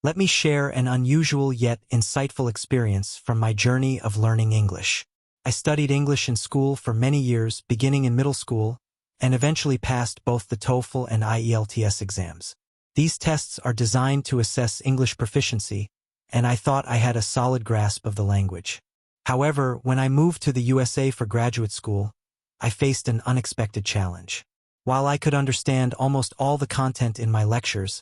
Let me share an unusual yet insightful experience from my journey of learning English. I studied English in school for many years, beginning in middle school, and eventually passed both the TOEFL and IELTS exams. These tests are designed to assess English proficiency, and I thought I had a solid grasp of the language. However, when I moved to the USA for graduate school, I faced an unexpected challenge. While I could understand almost all the content in my lectures,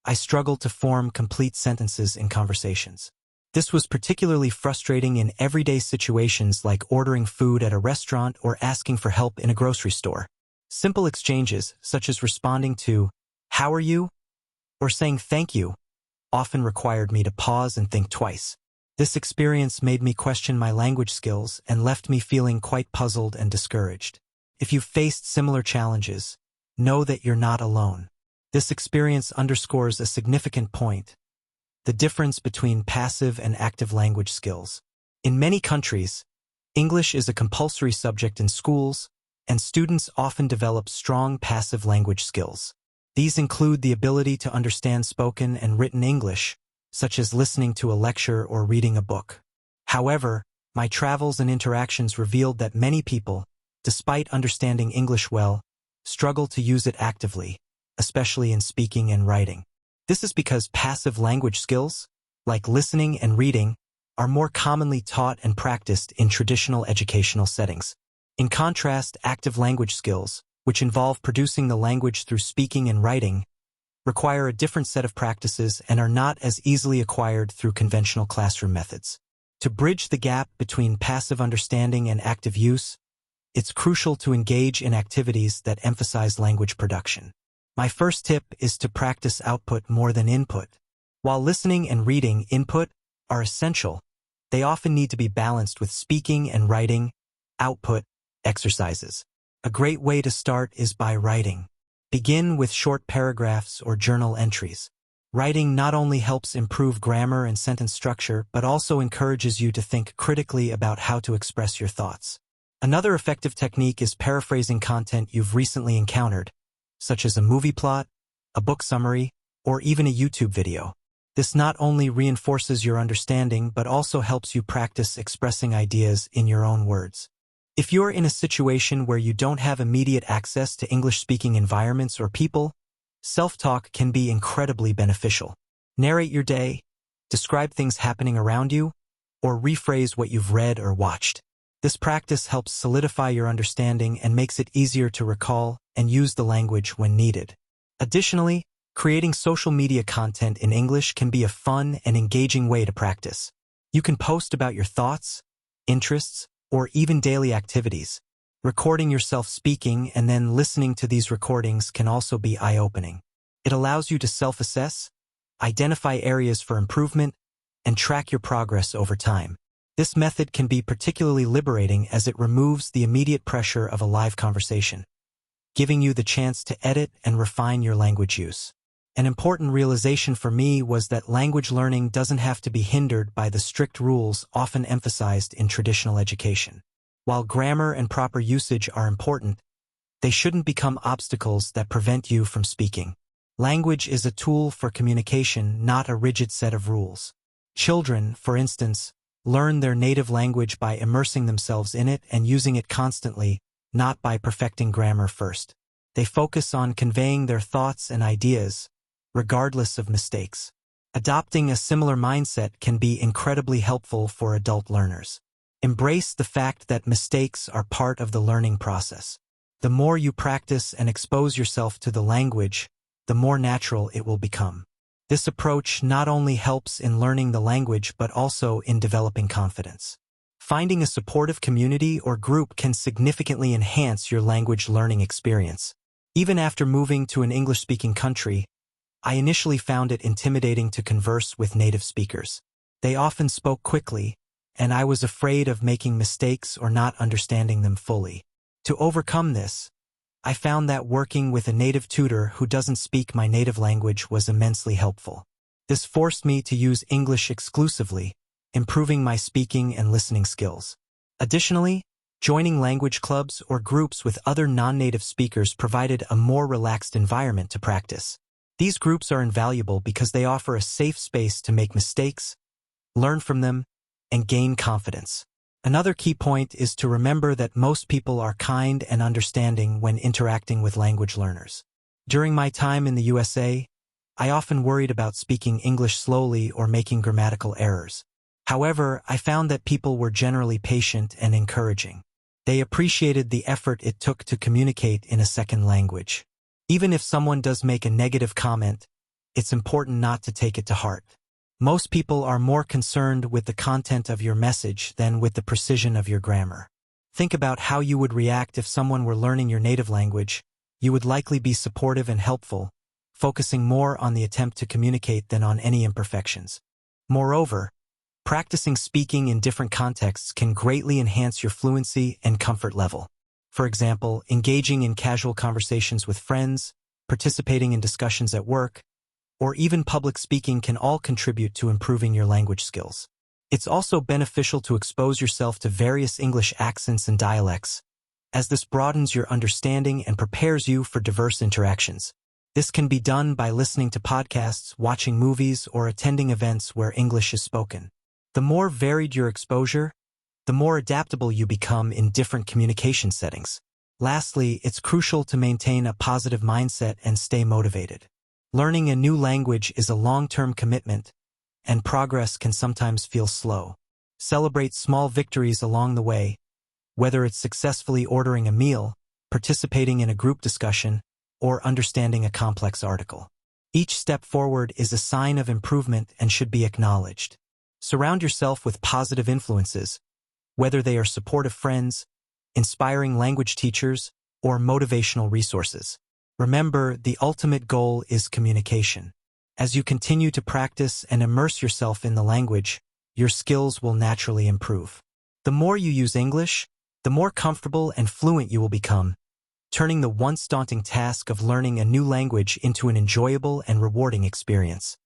I struggled to form complete sentences in conversations. This was particularly frustrating in everyday situations like ordering food at a restaurant or asking for help in a grocery store. Simple exchanges, such as responding to, "How are you?" or saying thank you, often required me to pause and think twice. This experience made me question my language skills and left me feeling quite puzzled and discouraged. If you've faced similar challenges, know that you're not alone. This experience underscores a significant point: the difference between passive and active language skills. In many countries, English is a compulsory subject in schools, and students often develop strong passive language skills. These include the ability to understand spoken and written English, such as listening to a lecture or reading a book. However, my travels and interactions revealed that many people, despite understanding English well, struggle to use it actively, especially in speaking and writing. This is because passive language skills, like listening and reading, are more commonly taught and practiced in traditional educational settings. In contrast, active language skills, which involve producing the language through speaking and writing, require a different set of practices and are not as easily acquired through conventional classroom methods. To bridge the gap between passive understanding and active use, it's crucial to engage in activities that emphasize language production. My first tip is to practice output more than input. While listening and reading input are essential, they often need to be balanced with speaking and writing output exercises. A great way to start is by writing. Begin with short paragraphs or journal entries. Writing not only helps improve grammar and sentence structure, but also encourages you to think critically about how to express your thoughts. Another effective technique is paraphrasing content you've recently encountered, such as a movie plot, a book summary, or even a YouTube video. This not only reinforces your understanding, but also helps you practice expressing ideas in your own words. If you're in a situation where you don't have immediate access to English-speaking environments or people, self-talk can be incredibly beneficial. Narrate your day, describe things happening around you, or rephrase what you've read or watched. This practice helps solidify your understanding and makes it easier to recall and use the language when needed. Additionally, creating social media content in English can be a fun and engaging way to practice. You can post about your thoughts, interests, or even daily activities. Recording yourself speaking and then listening to these recordings can also be eye-opening. It allows you to self-assess, identify areas for improvement, and track your progress over time. This method can be particularly liberating as it removes the immediate pressure of a live conversation, giving you the chance to edit and refine your language use. An important realization for me was that language learning doesn't have to be hindered by the strict rules often emphasized in traditional education. While grammar and proper usage are important, they shouldn't become obstacles that prevent you from speaking. Language is a tool for communication, not a rigid set of rules. Children, for instance, learn their native language by immersing themselves in it and using it constantly, not by perfecting grammar first. They focus on conveying their thoughts and ideas, regardless of mistakes. Adopting a similar mindset can be incredibly helpful for adult learners. Embrace the fact that mistakes are part of the learning process. The more you practice and expose yourself to the language, the more natural it will become. This approach not only helps in learning the language but also in developing confidence. Finding a supportive community or group can significantly enhance your language learning experience. Even after moving to an English-speaking country, I initially found it intimidating to converse with native speakers. They often spoke quickly, and I was afraid of making mistakes or not understanding them fully. To overcome this, I found that working with a native tutor who doesn't speak my native language was immensely helpful. This forced me to use English exclusively, improving my speaking and listening skills. Additionally, joining language clubs or groups with other non-native speakers provided a more relaxed environment to practice. These groups are invaluable because they offer a safe space to make mistakes, learn from them, and gain confidence. Another key point is to remember that most people are kind and understanding when interacting with language learners. During my time in the USA, I often worried about speaking English slowly or making grammatical errors. However, I found that people were generally patient and encouraging. They appreciated the effort it took to communicate in a second language. Even if someone does make a negative comment, it's important not to take it to heart. Most people are more concerned with the content of your message than with the precision of your grammar. Think about how you would react if someone were learning your native language. You would likely be supportive and helpful, focusing more on the attempt to communicate than on any imperfections. Moreover, practicing speaking in different contexts can greatly enhance your fluency and comfort level. For example, engaging in casual conversations with friends, participating in discussions at work, or even public speaking can all contribute to improving your language skills. It's also beneficial to expose yourself to various English accents and dialects, as this broadens your understanding and prepares you for diverse interactions. This can be done by listening to podcasts, watching movies, or attending events where English is spoken. The more varied your exposure, the more adaptable you become in different communication settings. Lastly, it's crucial to maintain a positive mindset and stay motivated. Learning a new language is a long-term commitment, and progress can sometimes feel slow. Celebrate small victories along the way, whether it's successfully ordering a meal, participating in a group discussion, or understanding a complex article. Each step forward is a sign of improvement and should be acknowledged. Surround yourself with positive influences, whether they are supportive friends, inspiring language teachers, or motivational resources. Remember, the ultimate goal is communication. As you continue to practice and immerse yourself in the language, your skills will naturally improve. The more you use English, the more comfortable and fluent you will become, turning the once daunting task of learning a new language into an enjoyable and rewarding experience.